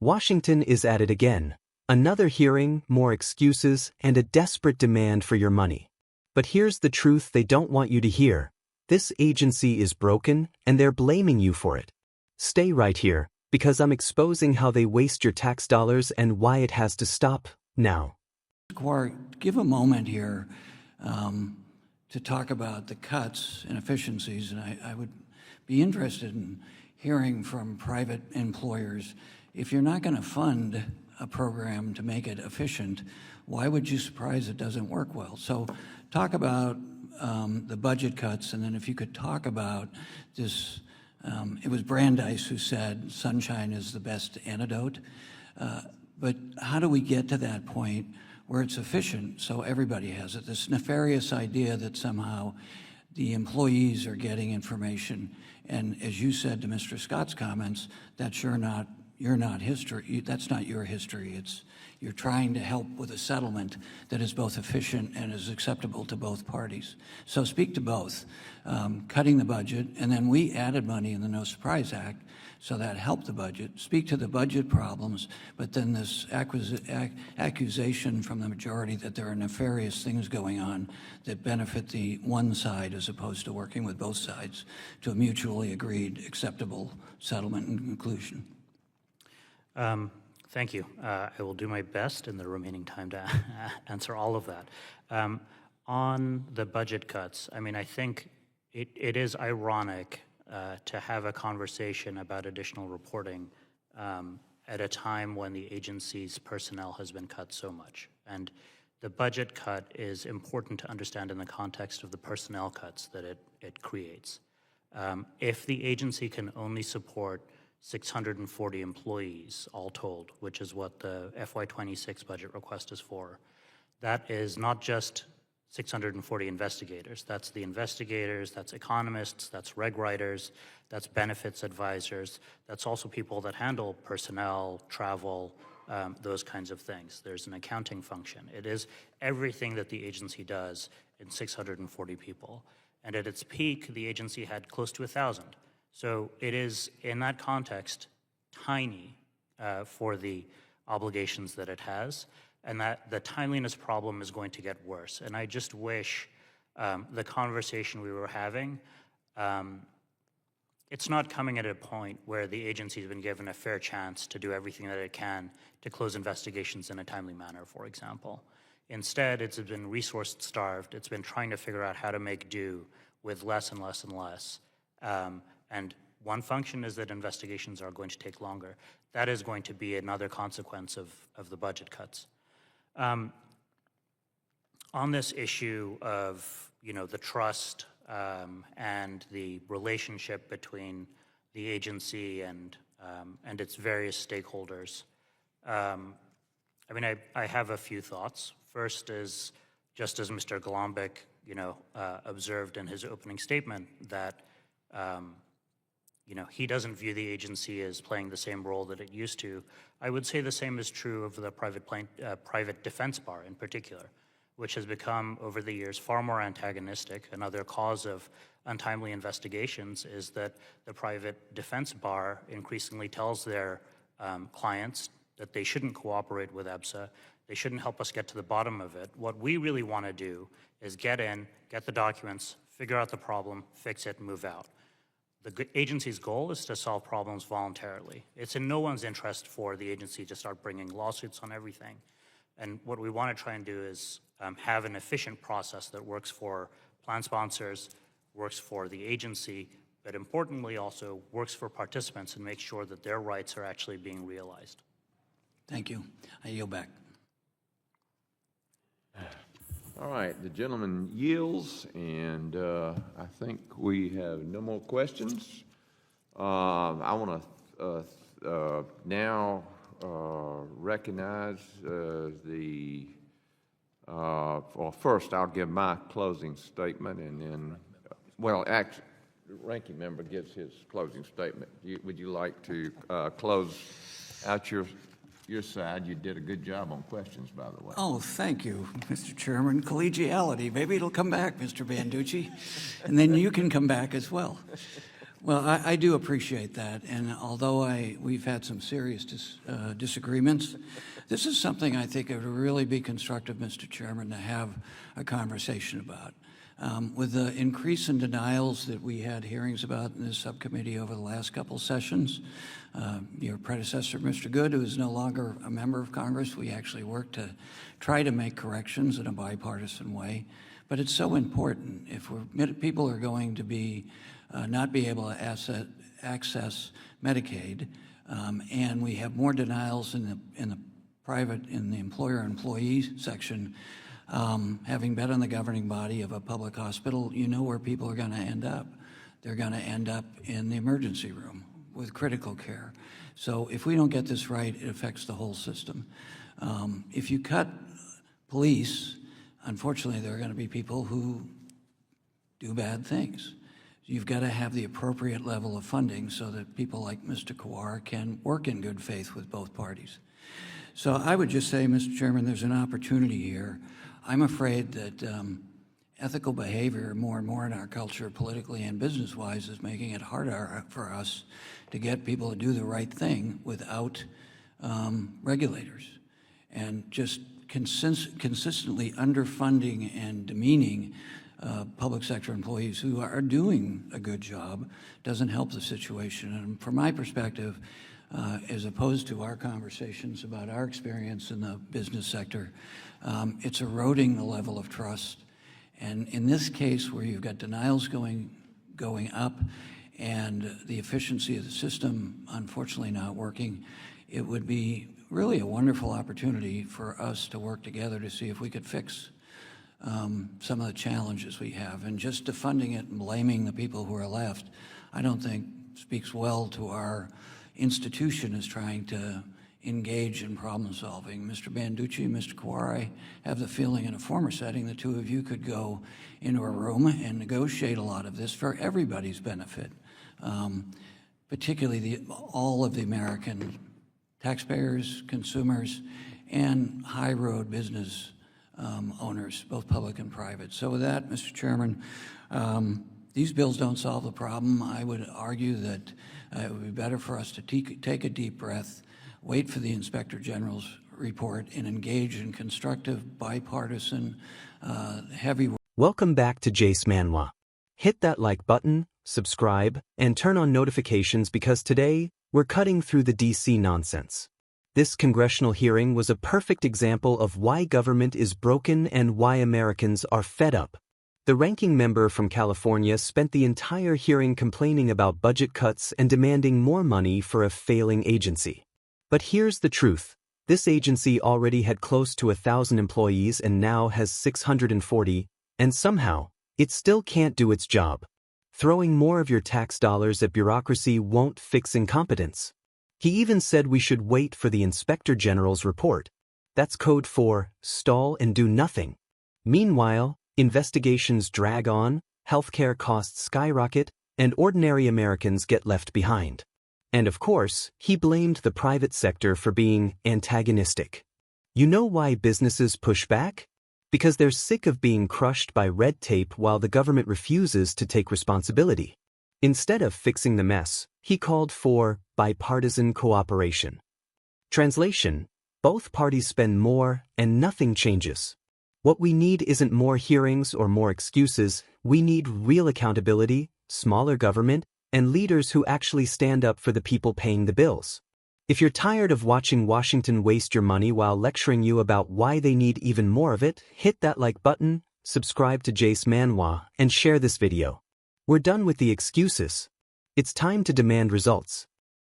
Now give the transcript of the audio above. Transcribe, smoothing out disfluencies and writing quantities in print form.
Washington is at it again. Another hearing, more excuses, and a desperate demand for your money. But here's the truth they don't want you to hear. This agency is broken, and they're blaming you for it. Stay right here, because I'm exposing how they waste your tax dollars and why it has to stop now. Give a moment here to talk about the cuts and efficiencies, and I would be interested in hearing from private employers. If you're not going to fund a program to make it efficient, why would you surprise it doesn't work well? So talk about the budget cuts, and then if you could talk about this, it was Brandeis who said sunshine is the best antidote, but how do we get to that point where it's efficient so everybody has it? This nefarious idea that somehow the employees are getting information, and as you said to Mr. Scott's comments, that's you're not history. That's not your history. You're trying to help with a settlement that is both efficient and is acceptable to both parties. So speak to both, cutting the budget, and then we added money in the No Surprise Act, so that helped the budget. Speak to the budget problems, but then this accusation from the majority that there are nefarious things going on that benefit the one side as opposed to working with both sides to a mutually agreed, acceptable settlement and conclusion. Thank you. I will do my best in the remaining time to answer all of that. On the budget cuts, I mean, I think it is ironic to have a conversation about additional reporting at a time when the agency's personnel has been cut so much. And the budget cut is important to understand in the context of the personnel cuts that it creates. If the agency can only support 640 employees, all told, which is what the FY26 budget request is for. That is not just 640 investigators. That's the investigators, that's economists, that's reg writers, that's benefits advisors, that's also people that handle personnel, travel, those kinds of things. There's an accounting function. It is everything that the agency does in 640 people. And at its peak, the agency had close to 1,000. So it is, in that context, tiny for the obligations that it has, and that the timeliness problem is going to get worse. And I just wish the conversation we were having, it's not coming at a point where the agency has been given a fair chance to do everything that it can to close investigations in a timely manner, for example. Instead, it's been resource-starved. It's been trying to figure out how to make do with less and less and less. And one function is that investigations are going to take longer. That is going to be another consequence of the budget cuts. On this issue of the trust and the relationship between the agency and its various stakeholders, I mean, I have a few thoughts. First is, just as Mr. Golombek, observed in his opening statement, that he doesn't view the agency as playing the same role that it used to. I would say the same is true of the private defense bar in particular, which has become, over the years, far more antagonistic. Another cause of untimely investigations is that the private defense bar increasingly tells their clients that they shouldn't cooperate with EBSA. They shouldn't help us get to the bottom of it. What we really want to do is get in, get the documents, figure out the problem, fix it, and move out. The agency's goal is to solve problems voluntarily. It's in no one's interest for the agency to start bringing lawsuits on everything. And what we want to try and do is have an efficient process that works for plan sponsors, works for the agency, but importantly also works for participants and makes sure that their rights are actually being realized. Thank you. I yield back. All right, the gentleman yields, and I think we have no more questions. I want to now recognize well, first I'll give my closing statement, and then, well, actually, the ranking member gives his closing statement. Would you like to close out your side? You did a good job on questions, by the way. Oh, thank you, Mr. Chairman. Collegiality. Maybe it'll come back, Mr. Banducci, and then you can come back as well. Well, I do appreciate that, and although we've had some serious disagreements, this is something I think it would really be constructive, Mr. Chairman, to have a conversation about. With the increase in denials that we had hearings about in this subcommittee over the last couple sessions, your predecessor, Mr. Good, who is no longer a member of Congress, we actually worked to try to make corrections in a bipartisan way. But it's so important. If people are going to be not be able to access Medicaid, and we have more denials in the employer-employee section, having been on the governing body of a public hospital, you know where people are going to end up. They're going to end up in the emergency room with critical care. So if we don't get this right, it affects the whole system. If you cut police, unfortunately, there are going to be people who do bad things. You've got to have the appropriate level of funding so that people like Mr. Kawar can work in good faith with both parties. So I would just say, Mr. Chairman, there's an opportunity here. I'm afraid that ethical behavior more and more in our culture, politically and business-wise, is making it harder for us to get people to do the right thing without regulators. And just consistently underfunding and demeaning public sector employees who are doing a good job doesn't help the situation. And from my perspective, as opposed to our conversations about our experience in the business sector, it's eroding the level of trust. And in this case, where you've got denials going up and the efficiency of the system unfortunately not working, it would be really a wonderful opportunity for us to work together to see if we could fix some of the challenges we have. And just defunding it and blaming the people who are left, I don't think speaks well to our institution as trying to engage in problem solving. Mr. Banducci and Mr. Kawar, I have the feeling in a former setting the two of you could go into a room and negotiate a lot of this for everybody's benefit, particularly all of the American taxpayers, consumers, and high road business owners, both public and private. So with that, Mr. Chairman, these bills don't solve the problem. I would argue that it would be better for us to take a deep breath, wait for the Inspector General's report, and engage in constructive, bipartisan, heavy work. Welcome back to Jace Manhwa. Hit that like button, subscribe, and turn on notifications because today we're cutting through the DC nonsense. This congressional hearing was a perfect example of why government is broken and why Americans are fed up. The ranking member from California spent the entire hearing complaining about budget cuts and demanding more money for a failing agency. But here's the truth. This agency already had close to 1,000 employees and now has 640, and somehow, it still can't do its job. Throwing more of your tax dollars at bureaucracy won't fix incompetence. He even said we should wait for the Inspector General's report. That's code for stall and do nothing. Meanwhile, investigations drag on, healthcare costs skyrocket, and ordinary Americans get left behind. And of course, he blamed the private sector for being antagonistic. You know why businesses push back? Because they're sick of being crushed by red tape while the government refuses to take responsibility. Instead of fixing the mess, he called for bipartisan cooperation. Translation: both parties spend more and nothing changes. What we need isn't more hearings or more excuses, we need real accountability, smaller government, and leaders who actually stand up for the people paying the bills. If you're tired of watching Washington waste your money while lecturing you about why they need even more of it, hit that like button, subscribe to Jace Manhwa, and share this video. We're done with the excuses. It's time to demand results.